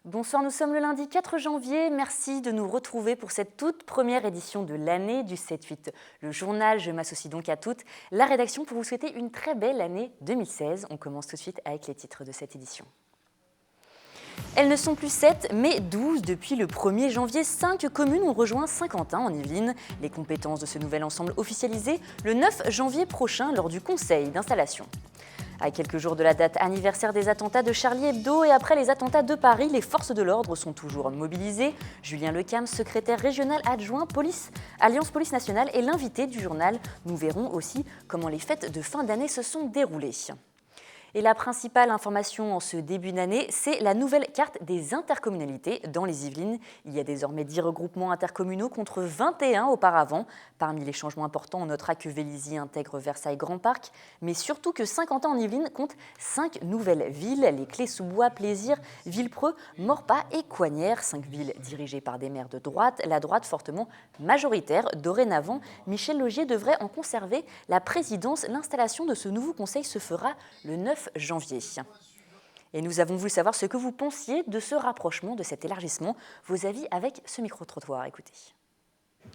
Bonsoir, nous sommes le lundi 4 janvier. Merci de nous retrouver pour cette toute première édition de l'année du 7-8. Le journal, je m'associe donc à toutes, la rédaction pour vous souhaiter une très belle année 2016. On commence tout de suite avec les titres de cette édition. Elles ne sont plus 7, mais 12. Depuis le 1er janvier, 5 communes ont rejoint Saint-Quentin en Yvelines. Les compétences de ce nouvel ensemble officialisées le 9 janvier prochain lors du conseil d'installation. À quelques jours de la date anniversaire des attentats de Charlie Hebdo et après les attentats de Paris, les forces de l'ordre sont toujours mobilisées. Julien Lecam, secrétaire régional adjoint Alliance Police Nationale, est l'invité du journal. Nous verrons aussi comment les fêtes de fin d'année se sont déroulées. Et la principale information en ce début d'année, c'est la nouvelle carte des intercommunalités dans les Yvelines. Il y a désormais 10 regroupements intercommunaux contre 21 auparavant. Parmi les changements importants, on notera que Vélizy intègre Versailles Grand Parc, mais surtout que Saint-Quentin en Yvelines compte 5 nouvelles villes, les Clés-sous-Bois, Plaisir, Villepreux, Morpas et Coignères. 5 villes dirigées par des maires de droite, la droite fortement majoritaire. Dorénavant, Michel Laugier devrait en conserver la présidence. L'installation de ce nouveau conseil se fera le 9 janvier. Et nous avons voulu savoir ce que vous pensiez de ce rapprochement, de cet élargissement. Vos avis avec ce micro-trottoir, écoutez.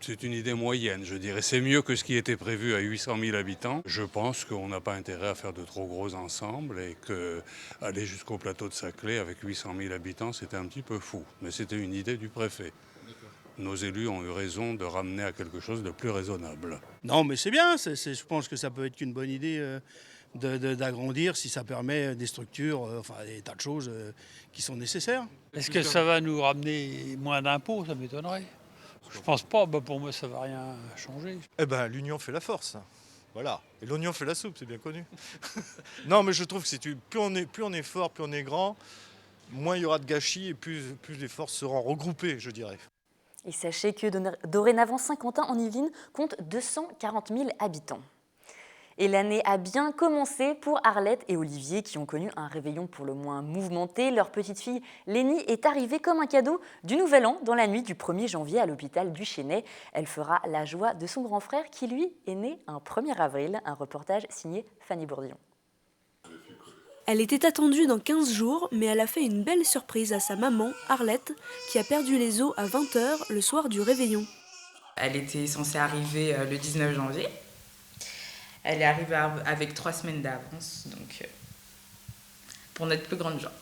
C'est une idée moyenne, je dirais. C'est mieux que ce qui était prévu à 800 000 habitants. Je pense qu'on n'a pas intérêt à faire de trop gros ensembles et qu'aller jusqu'au plateau de Saclay avec 800 000 habitants, c'était un petit peu fou. Mais c'était une idée du préfet. Nos élus ont eu raison de ramener à quelque chose de plus raisonnable. Non, mais c'est bien. Je pense que ça peut être qu'une bonne idée d'agrandir si ça permet des structures, des tas de choses qui sont nécessaires. Est-ce que ça va nous ramener moins d'impôts? Ça m'étonnerait. Je pense pas. Pour moi, ça va rien changer. Eh ben, l'union fait la force. Voilà. Et l'oignon fait la soupe, c'est bien connu. Non, mais je trouve que plus on est fort, plus on est grand, moins il y aura de gâchis et plus les forces seront regroupées, je dirais. Et sachez que dorénavant, Saint-Quentin en Yvelines compte 240 000 habitants. Et l'année a bien commencé pour Arlette et Olivier qui ont connu un réveillon pour le moins mouvementé. Leur petite fille Lénie est arrivée comme un cadeau du Nouvel An dans la nuit du 1er janvier à l'hôpital du Chesnay. Elle fera la joie de son grand frère qui lui est né un 1er avril. Un reportage signé Fanny Bourdillon. Elle était attendue dans 15 jours, mais elle a fait une belle surprise à sa maman, Arlette, qui a perdu les os à 20h le soir du réveillon. Elle était censée arriver le 19 janvier. Elle est arrivée avec 3 semaines d'avance, donc pour notre plus grande joie.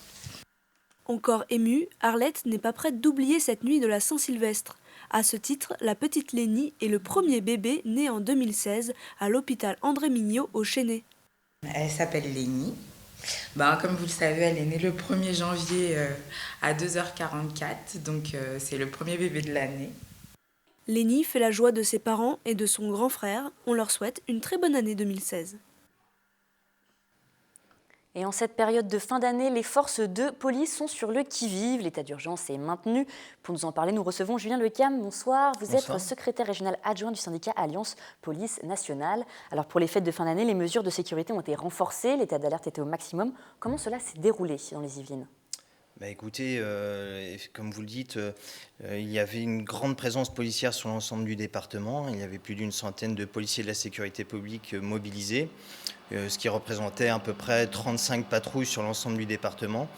Encore émue, Arlette n'est pas prête d'oublier cette nuit de la Saint-Sylvestre. À ce titre, la petite Lénie est le premier bébé né en 2016 à l'hôpital André Mignot au Chesnay. Elle s'appelle Lénie. Comme vous le savez, elle est née le 1er janvier à 2h44, donc c'est le premier bébé de l'année. Lénie fait la joie de ses parents et de son grand frère. On leur souhaite une très bonne année 2016. Et en cette période de fin d'année, les forces de police sont sur le qui-vive. L'état d'urgence est maintenu. Pour nous en parler, nous recevons Julien Lecam. Bonsoir. Vous êtes secrétaire régional adjoint du syndicat Alliance Police Nationale. Alors pour les fêtes de fin d'année, les mesures de sécurité ont été renforcées. L'état d'alerte était au maximum. Comment cela s'est déroulé dans les Yvelines ? Écoutez, comme vous le dites, il y avait une grande présence policière sur l'ensemble du département. Il y avait plus d'une centaine de policiers de la sécurité publique mobilisés, ce qui représentait à peu près 35 patrouilles sur l'ensemble du département.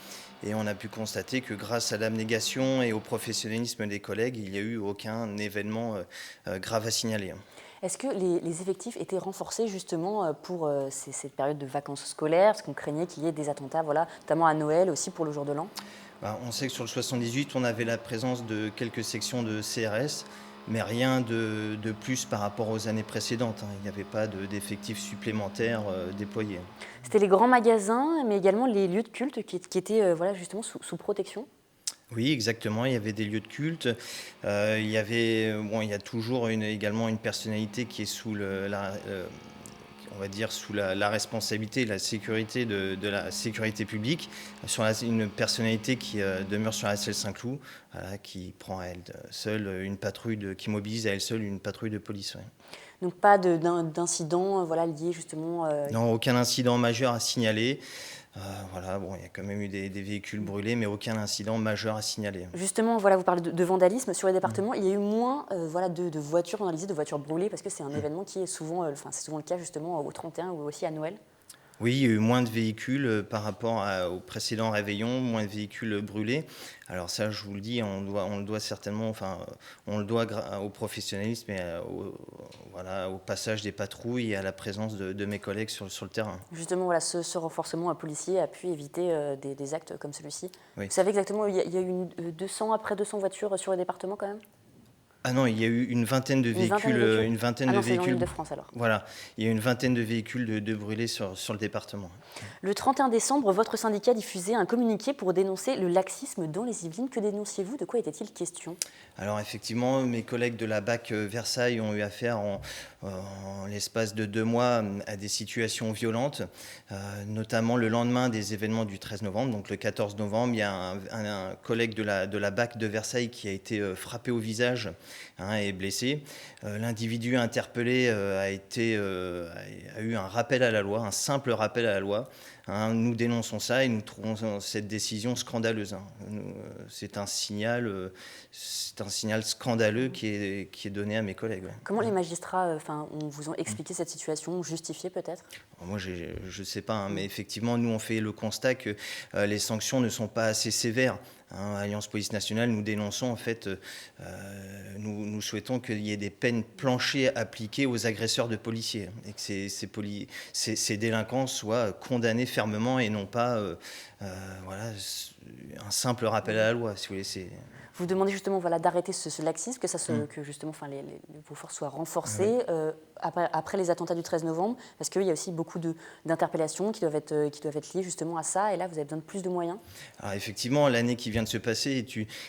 Et on a pu constater que grâce à l'abnégation et au professionnalisme des collègues, il n'y a eu aucun événement grave à signaler. Est-ce que les effectifs étaient renforcés justement pour cette période de vacances scolaires, parce qu'on craignait qu'il y ait des attentats, notamment à Noël, aussi pour le jour de l'an ? On sait que sur le 78, on avait la présence de quelques sections de CRS, mais rien de plus par rapport aux années précédentes. Il n'y avait pas d'effectifs supplémentaires déployés. C'était les grands magasins, mais également les lieux de culte qui étaient justement sous protection ? Oui, exactement. Il y avait des lieux de culte. Il y a toujours également une personnalité qui est sous la responsabilité, la sécurité de la sécurité publique, une personnalité qui demeure sur la selle Saint-Cloud, qui prend à elle seule une patrouille, qui mobilise à elle seule une patrouille de police. Ouais. Donc pas d'incident lié justement... Non, aucun incident majeur à signaler. Voilà, bon, il y a quand même eu des véhicules brûlés, mais aucun incident majeur à signaler. Justement, voilà, vous parlez de vandalisme sur les départements. Il y a eu moins voilà, de voitures vandalisées, de voitures brûlées, parce que c'est un événement qui est souvent, c'est souvent le cas justement au 31 ou aussi à Noël. Oui, il y a eu moins de véhicules par rapport au précédent réveillon, moins de véhicules brûlés. Alors ça, je vous le dis, on le doit certainement, enfin, on le doit au professionnalisme et voilà, au passage des patrouilles et à la présence de mes collègues sur le terrain. Justement, voilà, ce renforcement policier a pu éviter des actes comme celui-ci. Oui. Vous savez exactement, il y a eu après 200 voitures sur le département quand même? Ah non, il y a eu une vingtaine de véhicules. Une vingtaine de c'est dans véhicules. l'Île-de-France alors. Voilà, il y a une vingtaine de véhicules de brûlés sur le département. Le 31 décembre, votre syndicat diffusait un communiqué pour dénoncer le laxisme dans les Yvelines. Que dénonciez-vous? De quoi était-il question? Alors effectivement, mes collègues de la BAC Versailles ont eu affaire en l'espace de 2 mois à des situations violentes, notamment le lendemain des événements du 13 novembre, donc le 14 novembre, il y a un collègue de la BAC de Versailles qui a été frappé au visage et blessé. L'individu interpellé a eu un rappel à la loi, un simple rappel à la loi. Nous dénonçons ça et nous trouvons cette décision scandaleuse. C'est un signal scandaleux qui est donné à mes collègues. Ouais. Comment les magistrats vous ont expliqué cette situation, justifié peut-être? Moi, je ne sais pas, mais effectivement, nous, on fait le constat que les sanctions ne sont pas assez sévères. Alliance Police Nationale, nous dénonçons, en fait, nous souhaitons qu'il y ait des peines planchées appliquées aux agresseurs de policiers et que ces délinquants soient condamnés fermement et non pas voilà, un simple rappel à la loi, si vous voulez. Vous demandez justement d'arrêter ce laxisme, que justement vos forces soient renforcées après les attentats du 13 novembre, parce qu'il y a aussi beaucoup d'interpellations qui doivent être liées justement à ça, et là vous avez besoin de plus de moyens. Alors effectivement, l'année qui vient de se passer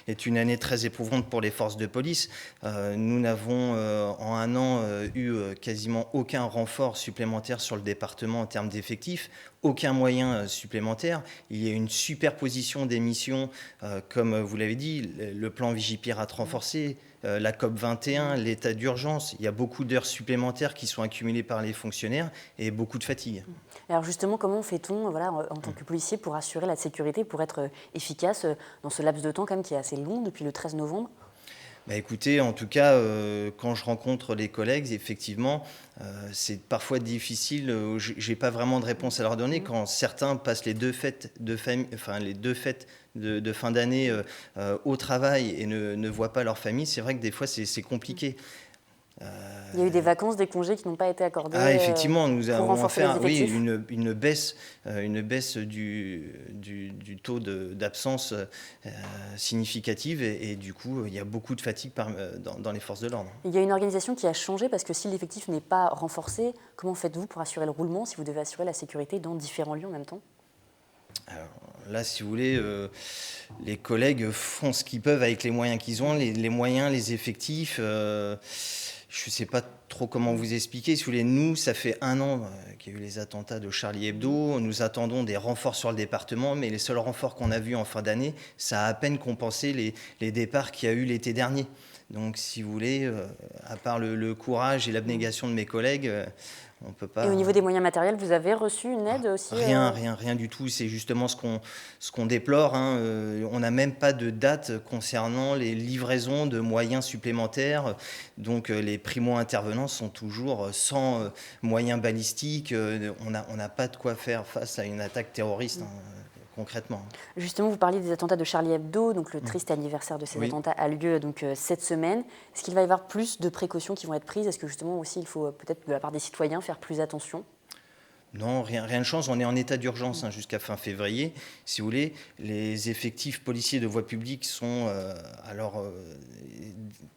est une année très éprouvante pour les forces de police. Nous n'avons en un an eu quasiment aucun renfort supplémentaire sur le département en termes d'effectifs, aucun moyen supplémentaire. Il y a une superposition des missions, comme vous l'avez dit, le plan Vigipirate renforcé, la COP 21, l'état d'urgence. Il y a beaucoup d'heures supplémentaires qui sont accumulées par les fonctionnaires et beaucoup de fatigue. Alors justement, comment fait-on en tant que policier pour assurer la sécurité, pour être efficace dans ce laps de temps quand même qui est assez long depuis le 13 novembre? Écoutez, en tout cas, quand je rencontre les collègues, effectivement, c'est parfois difficile. J'ai pas vraiment de réponse à leur donner quand certains passent les deux fêtes de fin d'année au travail et ne voient pas leur famille. C'est vrai que des fois, c'est compliqué. Il y a eu des vacances, des congés qui n'ont pas été accordés. Effectivement, nous avons fait une baisse du taux d'absence significative et du coup, il y a beaucoup de fatigue dans les forces de l'ordre. Il y a une organisation qui a changé parce que si l'effectif n'est pas renforcé, comment faites-vous pour assurer le roulement si vous devez assurer la sécurité dans différents lieux en même temps? Alors là, si vous voulez, les collègues font ce qu'ils peuvent avec les moyens qu'ils ont, les moyens, les effectifs. Je ne sais pas trop comment vous expliquer. Si vous voulez, nous, ça fait 1 an qu'il y a eu les attentats de Charlie Hebdo. Nous attendons des renforts sur le département, mais les seuls renforts qu'on a vus en fin d'année, ça a à peine compensé les départs qu'il y a eu l'été dernier. Donc, si vous voulez, à part le courage et l'abnégation de mes collègues, on peut pas... Et au niveau des moyens matériels, vous avez reçu une aide aussi? Rien du tout. C'est justement ce qu'on déplore. On n'a même pas de date concernant les livraisons de moyens supplémentaires. Donc les primo-intervenants sont toujours sans moyens balistiques. On n'a pas de quoi faire face à une attaque terroriste. Concrètement. Justement, vous parliez des attentats de Charlie Hebdo, donc le triste anniversaire de ces attentats a lieu cette semaine. Est-ce qu'il va y avoir plus de précautions qui vont être prises? Est-ce que justement aussi il faut peut-être de la part des citoyens faire plus attention? Non, rien ne change. On est en état d'urgence jusqu'à fin février. Si vous voulez, les effectifs policiers de voie publique sont à leur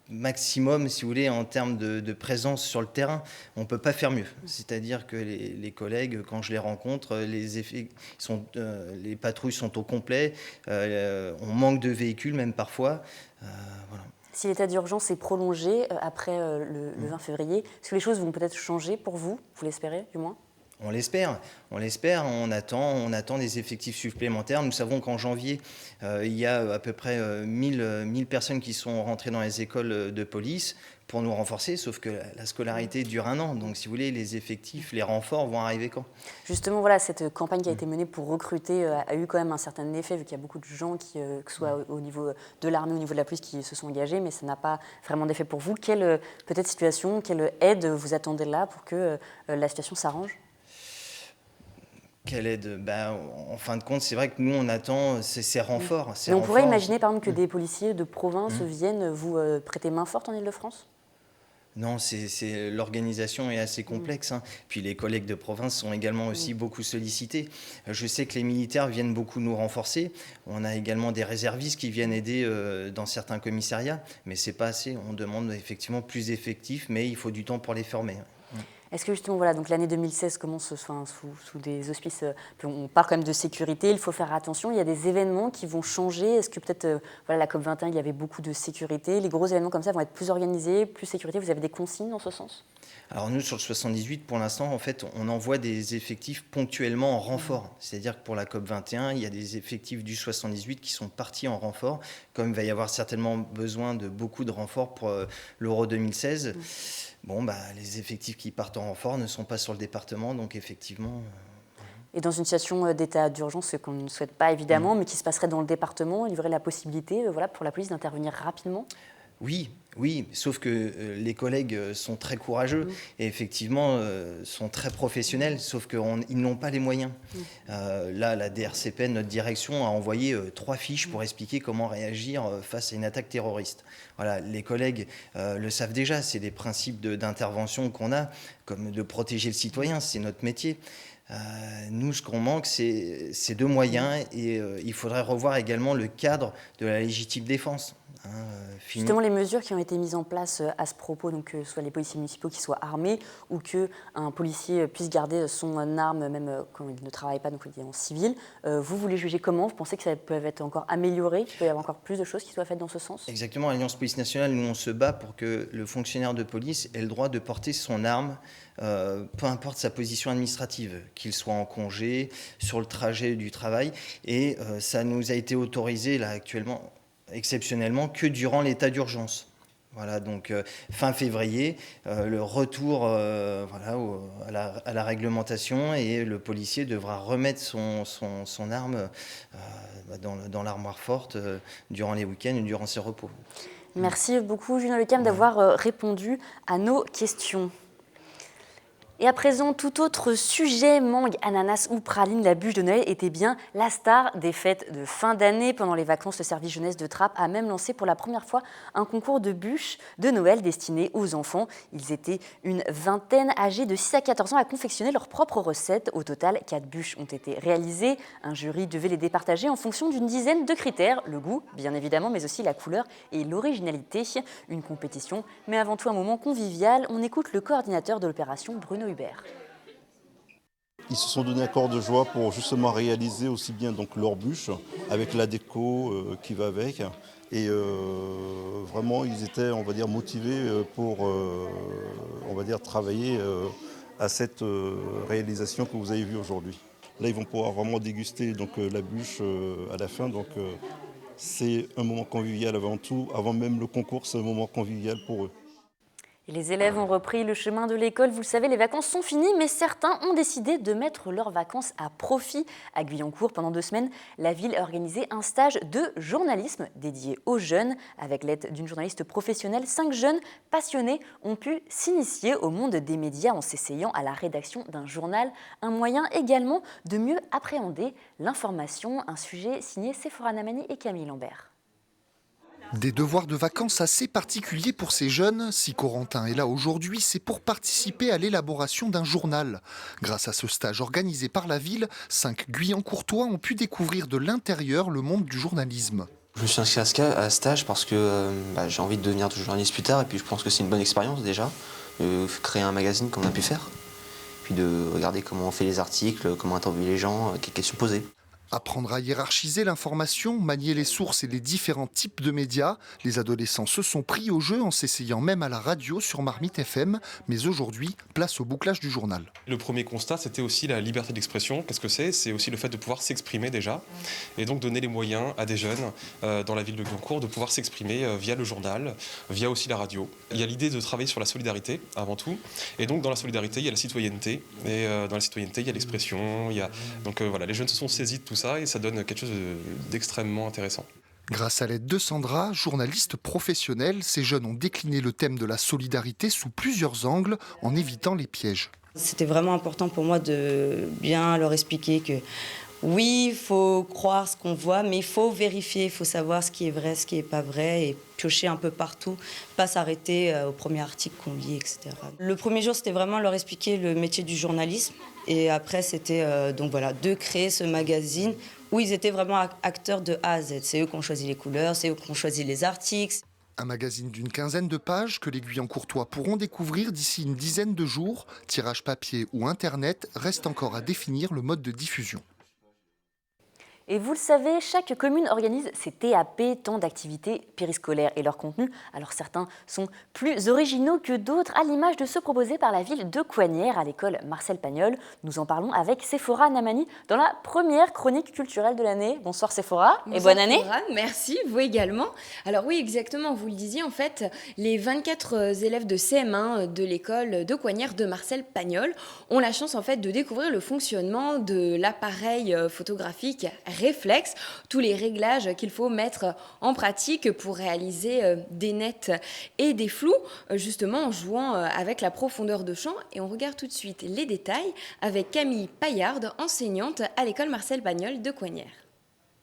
maximum, si vous voulez, en termes de présence sur le terrain. On ne peut pas faire mieux. C'est-à-dire que les collègues, quand je les rencontre, les patrouilles sont au complet. On manque de véhicules, même parfois. Voilà. Si l'état d'urgence est prolongé après le 20 février, est-ce que les choses vont peut-être changer pour vous? Vous l'espérez, du moins? On l'espère, on attend des effectifs supplémentaires. Nous savons qu'en janvier, il y a à peu près 1000 personnes qui sont rentrées dans les écoles de police pour nous renforcer, sauf que la scolarité dure 1 an. Donc si vous voulez, les effectifs, les renforts vont arriver quand ? Justement, voilà, cette campagne qui a été menée pour recruter a eu quand même un certain effet, vu qu'il y a beaucoup de gens, que ce soit au niveau de l'armée, au niveau de la police, qui se sont engagés, mais ça n'a pas vraiment d'effet pour vous. Quelle peut-être situation, quelle aide vous attendez là pour que la situation s'arrange ? Quelle aide ? En fin de compte, c'est vrai que nous, on attend ces renforts. Mais on pourrait imaginer, par exemple, que des policiers de province viennent vous prêter main forte en Île-de-France ? Non, l'organisation est assez complexe. Puis les collègues de province sont également aussi beaucoup sollicités. Je sais que les militaires viennent beaucoup nous renforcer. On a également des réservistes qui viennent aider dans certains commissariats, mais c'est pas assez. On demande effectivement plus d'effectifs, mais il faut du temps pour les former. Est-ce que justement, voilà, donc l'année 2016 commence sous des auspices, on parle quand même de sécurité, il faut faire attention, il y a des événements qui vont changer. Est-ce que peut-être, la COP21, il y avait beaucoup de sécurité, les gros événements comme ça vont être plus organisés, plus sécurité, vous avez des consignes dans ce sens ? Alors nous, sur le 78, pour l'instant, en fait, on envoie des effectifs ponctuellement en renfort. C'est-à-dire que pour la COP21, il y a des effectifs du 78 qui sont partis en renfort, comme il va y avoir certainement besoin de beaucoup de renforts pour l'Euro 2016. Les effectifs qui partent en renfort ne sont pas sur le département, donc effectivement... Et dans une situation d'état d'urgence, ce qu'on ne souhaite pas évidemment, mais qui se passerait dans le département, il y aurait la possibilité pour la police d'intervenir rapidement ? Oui, sauf que les collègues sont très courageux et effectivement sont très professionnels, sauf qu'ils n'ont pas les moyens. Là, la DRCPN, notre direction, a envoyé 3 fiches pour expliquer comment réagir face à une attaque terroriste. Voilà, les collègues le savent déjà, c'est des principes d'intervention qu'on a, comme de protéger le citoyen, c'est notre métier. Nous, ce qu'on manque, c'est de moyens et il faudrait revoir également le cadre de la légitime défense. Justement, les mesures qui ont été mises en place à ce propos, donc que ce soit les policiers municipaux qui soient armés ou qu'un policier puisse garder son arme même quand il ne travaille pas, donc il est en civil, vous les jugez comment ? Vous pensez que ça peut être encore amélioré, qu'il peut y avoir encore plus de choses qui soient faites dans ce sens ? Exactement, Alliance Police Nationale, nous on se bat pour que le fonctionnaire de police ait le droit de porter son arme, peu importe sa position administrative, qu'il soit en congé, sur le trajet du travail, et ça nous a été autorisé là actuellement, exceptionnellement, que durant l'état d'urgence. Voilà, donc fin février, le retour à la réglementation et le policier devra remettre son arme dans l'armoire forte durant les week-ends et durant ses repos. Merci beaucoup, Julien Lecam, d'avoir répondu à nos questions. Et à présent, tout autre sujet, mangue, ananas ou praline, la bûche de Noël était bien la star des fêtes de fin d'année. Pendant les vacances, le service jeunesse de Trappes a même lancé pour la première fois un concours de bûches de Noël destiné aux enfants. Ils étaient une vingtaine, âgés de 6 à 14 ans, à confectionner leurs propres recettes. Au total, 4 bûches ont été réalisées. Un jury devait les départager en fonction d'une dizaine de critères. Le goût, bien évidemment, mais aussi la couleur et l'originalité. Une compétition, mais avant tout un moment convivial. On écoute le coordinateur de l'opération, Bruno Hubert. Ils se sont donné un corps de joie pour justement réaliser aussi bien donc leur bûche avec la déco qui va avec. Et vraiment, ils étaient, on va dire, motivés pour, on va dire, travailler à cette réalisation que vous avez vue aujourd'hui. Là, ils vont pouvoir vraiment déguster donc, la bûche à la fin. Donc, c'est un moment convivial avant tout. Avant même le concours, c'est un moment convivial pour eux. Et les élèves ont repris le chemin de l'école. Vous le savez, les vacances sont finies, mais certains ont décidé de mettre leurs vacances à profit. À Guyancourt, pendant 2 semaines, la ville a organisé un stage de journalisme dédié aux jeunes. Avec l'aide d'une journaliste professionnelle, 5 jeunes passionnés ont pu s'initier au monde des médias en s'essayant à la rédaction d'un journal. Un moyen également de mieux appréhender l'information. Un sujet signé Séphora Namani et Camille Lambert. Des devoirs de vacances assez particuliers pour ces jeunes. Si Corentin est là aujourd'hui, c'est pour participer à l'élaboration d'un journal. Grâce à ce stage organisé par la ville, 5 Guyancourtois ont pu découvrir de l'intérieur le monde du journalisme. Je me suis inscrit à ce stage parce que j'ai envie de devenir journaliste plus tard et puis je pense que c'est une bonne expérience déjà, de créer un magazine comme on a pu faire, puis de regarder comment on fait les articles, comment interviewer les gens, quelles questions poser. Apprendre à hiérarchiser l'information, manier les sources et les différents types de médias, les adolescents se sont pris au jeu en s'essayant même à la radio sur Marmite FM, mais aujourd'hui, place au bouclage du journal. Le premier constat, c'était aussi la liberté d'expression. Qu'est-ce que c'est ? C'est aussi le fait de pouvoir s'exprimer déjà, et donc donner les moyens à des jeunes dans la ville de Guyancourt de pouvoir s'exprimer via le journal, via aussi la radio. Il y a l'idée de travailler sur la solidarité avant tout, et donc dans la solidarité, il y a la citoyenneté, et dans la citoyenneté, il y a l'expression, donc voilà, les jeunes se sont saisis de tout ça, et ça donne quelque chose d'extrêmement intéressant. Grâce à l'aide de Sandra, journaliste professionnelle, ces jeunes ont décliné le thème de la solidarité sous plusieurs angles en évitant les pièges. C'était vraiment important pour moi de bien leur expliquer que oui, il faut croire ce qu'on voit, mais il faut vérifier, il faut savoir ce qui est vrai, ce qui n'est pas vrai, et piocher un peu partout, pas s'arrêter au premier article qu'on lit, etc. Le premier jour, c'était vraiment leur expliquer le métier du journalisme, et après, c'était donc voilà, de créer ce magazine où ils étaient vraiment acteurs de A à Z. C'est eux qui ont choisi les couleurs, c'est eux qui ont choisi les articles. Un magazine d'une 15aine de pages que les Guyancourtois pourront découvrir d'ici une dizaine de jours. Tirage papier ou internet, reste encore à définir le mode de diffusion. Et vous le savez, chaque commune organise ses TAP, temps d'activité périscolaire et leur contenu. Alors certains sont plus originaux que d'autres, à l'image de ceux proposés par la ville de Coignères à l'école Marcel Pagnol. Nous en parlons avec Sephora Namani dans la première chronique culturelle de l'année. Bonsoir Sephora et bonne année. Sephora, merci, vous également. Alors oui, exactement, vous le disiez, en fait, les 24 élèves de CM1 de l'école de Coignères de Marcel Pagnol ont la chance en fait de découvrir le fonctionnement de l'appareil photographique réflexe, tous les réglages qu'il faut mettre en pratique pour réaliser des nets et des flous, justement en jouant avec la profondeur de champ. Et on regarde tout de suite les détails avec Camille Paillard, enseignante à l'école Marcel Pagnol de Coignères.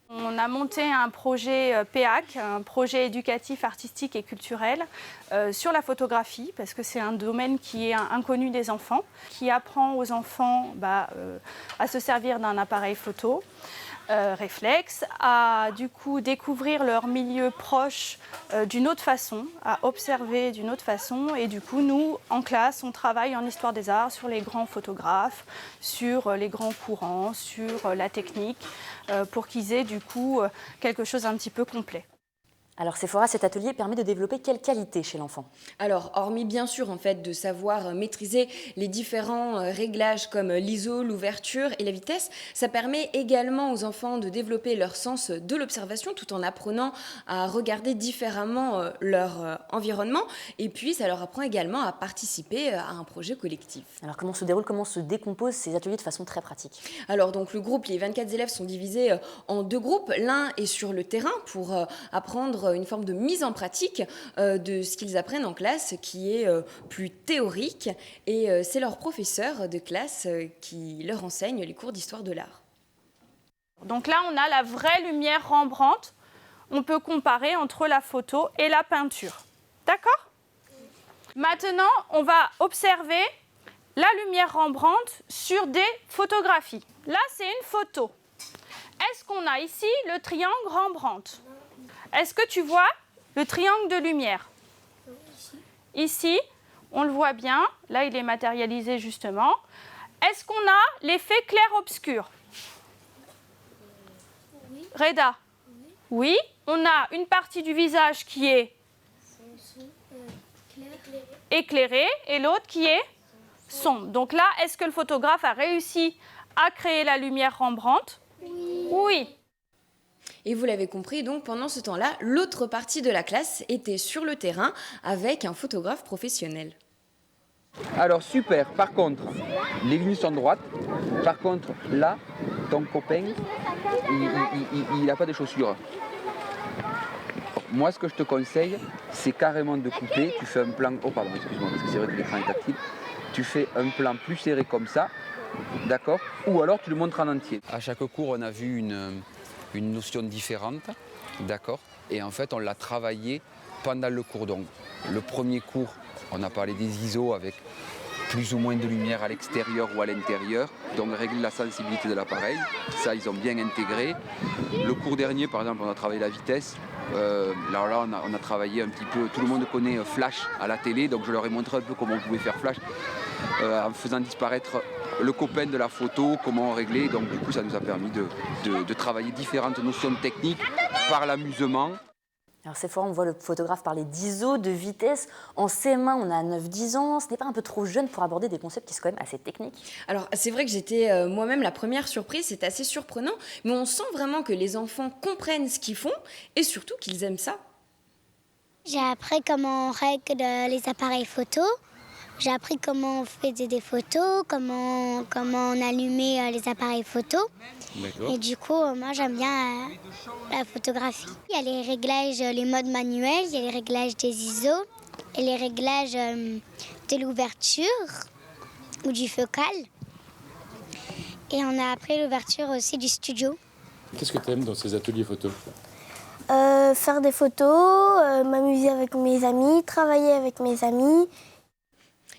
On a monté un projet PAC, un projet éducatif, artistique et culturel sur la photographie, parce que c'est un domaine qui est inconnu des enfants, qui apprend aux enfants à se servir d'un appareil photo réflexe, à du coup découvrir leur milieu proche d'une autre façon, à observer d'une autre façon. Et du coup, nous, en classe, on travaille en histoire des arts sur les grands photographes, sur les grands courants, sur la technique, pour qu'ils aient du coup quelque chose un petit peu complet. Alors Sephora, cet atelier permet de développer quelle qualité chez l'enfant ? Alors, hormis bien sûr en fait de savoir maîtriser les différents réglages comme l'ISO, l'ouverture et la vitesse, ça permet également aux enfants de développer leur sens de l'observation tout en apprenant à regarder différemment leur environnement. Et puis, ça leur apprend également à participer à un projet collectif. Alors comment se décomposent ces ateliers de façon très pratique ? Alors donc le groupe, les 24 élèves sont divisés en deux groupes. L'un est sur le terrain pour apprendre une forme de mise en pratique de ce qu'ils apprennent en classe qui est plus théorique, et c'est leur professeur de classe qui leur enseigne les cours d'histoire de l'art. Donc là, on a la vraie lumière Rembrandt. On peut comparer entre la photo et la peinture. D'accord ? Maintenant, on va observer la lumière Rembrandt sur des photographies. Là, c'est une photo. Est-ce qu'on a ici le triangle Rembrandt ? Est-ce que tu vois le triangle de lumière ? Ici, on le voit bien. Là, il est matérialisé justement. Est-ce qu'on a l'effet clair-obscur ? Reda ? Oui. On a une partie du visage qui est éclairée et l'autre qui est sombre. Donc là, est-ce que le photographe a réussi à créer la lumière Rembrandt ? Oui. Et vous l'avez compris, donc pendant ce temps-là, l'autre partie de la classe était sur le terrain avec un photographe professionnel. Alors super, par contre, les lignes sont droites. Par contre, là, ton copain, il n'a pas de chaussures. Moi, ce que je te conseille, c'est carrément de couper. Tu fais un plan... Oh pardon, excuse-moi, parce que c'est vrai que l'écran est tactile. Tu fais un plan plus serré comme ça, d'accord ? Ou alors tu le montres en entier. À chaque cours, on a vu une notion différente, d'accord ? Et en fait, on l'a travaillé pendant le cours. Donc, le premier cours, on a parlé des ISO avec plus ou moins de lumière à l'extérieur ou à l'intérieur, donc régler la sensibilité de l'appareil. Ça, ils ont bien intégré. Le cours dernier, par exemple, on a travaillé la vitesse. Alors là, on a travaillé un petit peu, tout le monde connaît Flash à la télé, donc je leur ai montré un peu comment on pouvait faire Flash en faisant disparaître le copain de la photo, comment régler. Donc du coup, ça nous a permis de travailler différentes notions techniques par l'amusement. Alors c'est fort, on voit le photographe parler d'ISO, de vitesse. En CM1, on a 9-10 ans. Ce n'est pas un peu trop jeune pour aborder des concepts qui sont quand même assez techniques? Alors c'est vrai que j'étais moi-même la première surprise, c'est assez surprenant, mais on sent vraiment que les enfants comprennent ce qu'ils font et surtout qu'ils aiment ça. J'ai appris comment on règle les appareils photo. J'ai appris comment on faisait des photos, comment on allumait les appareils photo. Et du coup, moi, j'aime bien la photographie. Il y a les réglages, les modes manuels, il y a les réglages des ISO et les réglages de l'ouverture ou du focal. Et on a appris l'ouverture aussi du studio. Qu'est-ce que tu aimes dans ces ateliers photo? Faire des photos, m'amuser avec mes amis, travailler avec mes amis.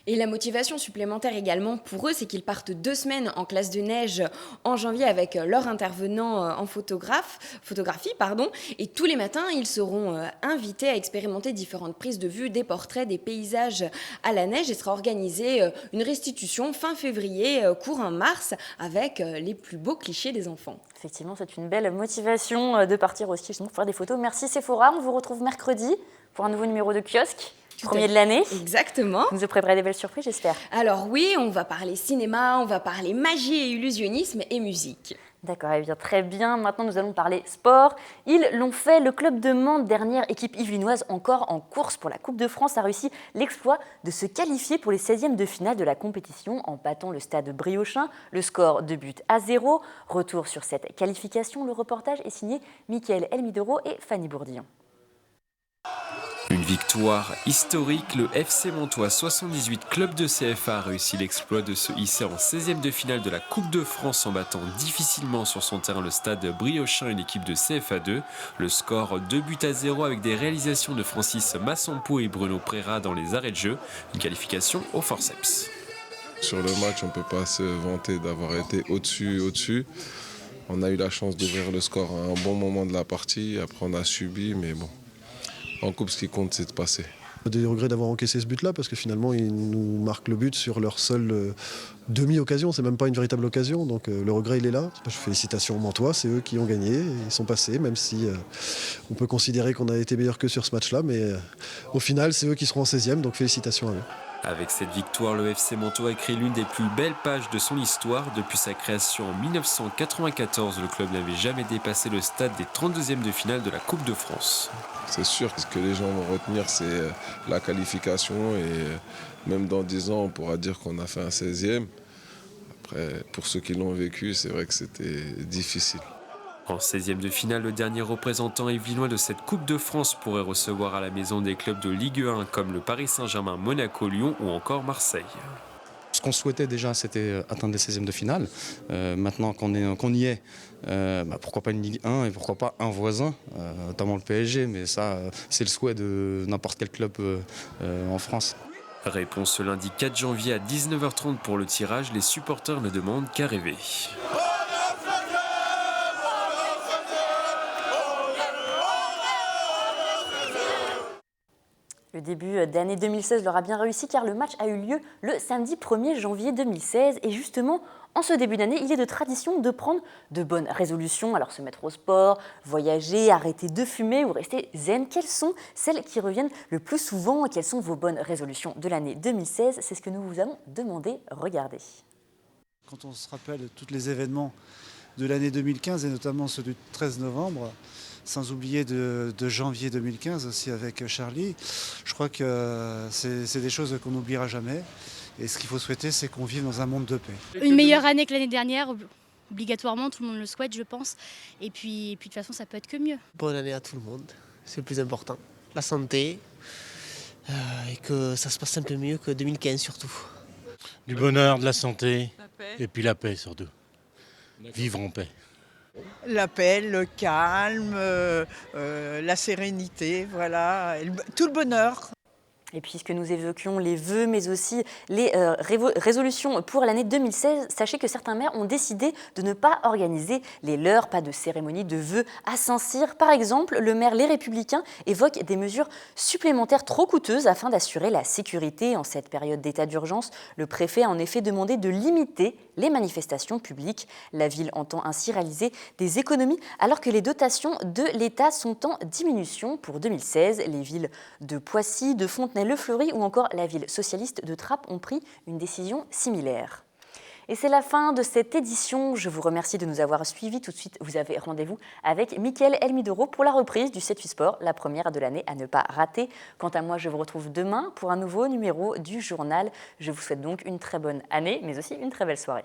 Et la motivation supplémentaire également pour eux, c'est qu'ils partent 2 semaines en classe de neige en janvier avec leur intervenant en photographie. Et tous les matins, ils seront invités à expérimenter différentes prises de vue, des portraits, des paysages à la neige. Et sera organisée une restitution fin février, courant mars, avec les plus beaux clichés des enfants. Effectivement, c'est une belle motivation de partir aussi justement pour faire des photos. Merci Sephora, on vous retrouve mercredi pour un nouveau numéro de kiosque. Premier de l'année. Exactement. Vous nous préparez des belles surprises, j'espère. Alors oui, on va parler cinéma, on va parler magie et illusionnisme et musique. D'accord, eh bien, très bien. Maintenant, nous allons parler sport. Ils l'ont fait. Le club de Mende, dernière équipe yvelinoise encore en course pour la Coupe de France, a réussi l'exploit de se qualifier pour les 16e de finale de la compétition en battant le stade Briochin. Le score 2-0. Retour sur cette qualification. Le reportage est signé Mickaël Elmidoro et Fanny Bourdillon. Une victoire historique, le FC Montois 78 club de CFA a réussi l'exploit de se hisser en 16e de finale de la Coupe de France en battant difficilement sur son terrain le stade Briochin et l'équipe de CFA2. Le score 2-0 avec des réalisations de Francis Massampo et Bruno Préra dans les arrêts de jeu. Une qualification au forceps. Sur le match, on ne peut pas se vanter d'avoir été au-dessus. On a eu la chance d'ouvrir le score à un bon moment de la partie. Après, on a subi, mais bon. En coupe, ce qui compte, c'est de passer. Des regrets d'avoir encaissé ce but-là, parce que finalement, ils nous marquent le but sur leur seule demi-occasion. C'est même pas une véritable occasion, donc le regret, il est là. Félicitations aux Mantois, c'est eux qui ont gagné. Ils sont passés, même si on peut considérer qu'on a été meilleur que sur ce match-là. Mais au final, c'est eux qui seront en 16e, donc félicitations à eux. Avec cette victoire, le FC Montois a écrit l'une des plus belles pages de son histoire. Depuis sa création en 1994, le club n'avait jamais dépassé le stade des 32e de finale de la Coupe de France. C'est sûr que ce que les gens vont retenir, c'est la qualification. Et même dans 10 ans, on pourra dire qu'on a fait un 16e. Après, pour ceux qui l'ont vécu, c'est vrai que c'était difficile. En 16e de finale, le dernier représentant yvelinois de cette Coupe de France pourrait recevoir à la maison des clubs de Ligue 1 comme le Paris Saint-Germain, Monaco, Lyon ou encore Marseille. Ce qu'on souhaitait déjà, c'était atteindre les 16e de finale. Maintenant qu'on y est, pourquoi pas une Ligue 1 et pourquoi pas un voisin, notamment le PSG. Mais ça, c'est le souhait de n'importe quel club en France. Réponse ce lundi 4 janvier à 19h30 pour le tirage. Les supporters ne demandent qu'à rêver. Le début d'année 2016 leur a bien réussi car le match a eu lieu le samedi 1er janvier 2016. Et justement, en ce début d'année, il est de tradition de prendre de bonnes résolutions. Alors se mettre au sport, voyager, arrêter de fumer ou rester zen. Quelles sont celles qui reviennent le plus souvent? Quelles sont vos bonnes résolutions de l'année 2016? C'est ce que nous vous avons demandé. Regardez. Quand on se rappelle tous les événements de l'année 2015 et notamment ceux du 13 novembre, sans oublier de janvier 2015 aussi avec Charlie. Je crois que c'est des choses qu'on n'oubliera jamais. Et ce qu'il faut souhaiter, c'est qu'on vive dans un monde de paix. Une meilleure année que l'année dernière, obligatoirement, tout le monde le souhaite, je pense. Et puis de toute façon, ça peut être que mieux. Bonne année à tout le monde, c'est le plus important. La santé, et que ça se passe un peu mieux que 2015 surtout. Du bonheur, de la santé, et puis la paix surtout. Vivre en paix. La paix, le calme, la sérénité, voilà, tout le bonheur. Et puisque nous évoquions les vœux, mais aussi les résolutions pour l'année 2016, sachez que certains maires ont décidé de ne pas organiser les leurs, pas de cérémonie de vœux à Saint-Cyr. Par exemple, le maire Les Républicains évoque des mesures supplémentaires trop coûteuses afin d'assurer la sécurité en cette période d'état d'urgence. Le préfet a en effet demandé de limiter les manifestations publiques. La ville entend ainsi réaliser des économies alors que les dotations de l'État sont en diminution. Pour 2016, les villes de Poissy, de Fontenay-le-Fleury ou encore la ville socialiste de Trappes ont pris une décision similaire. Et c'est la fin de cette édition. Je vous remercie de nous avoir suivis. Tout de suite, vous avez rendez-vous avec Mickaël Elmidoro pour la reprise du 7-8 Sport, la première de l'année à ne pas rater. Quant à moi, je vous retrouve demain pour un nouveau numéro du journal. Je vous souhaite donc une très bonne année, mais aussi une très belle soirée.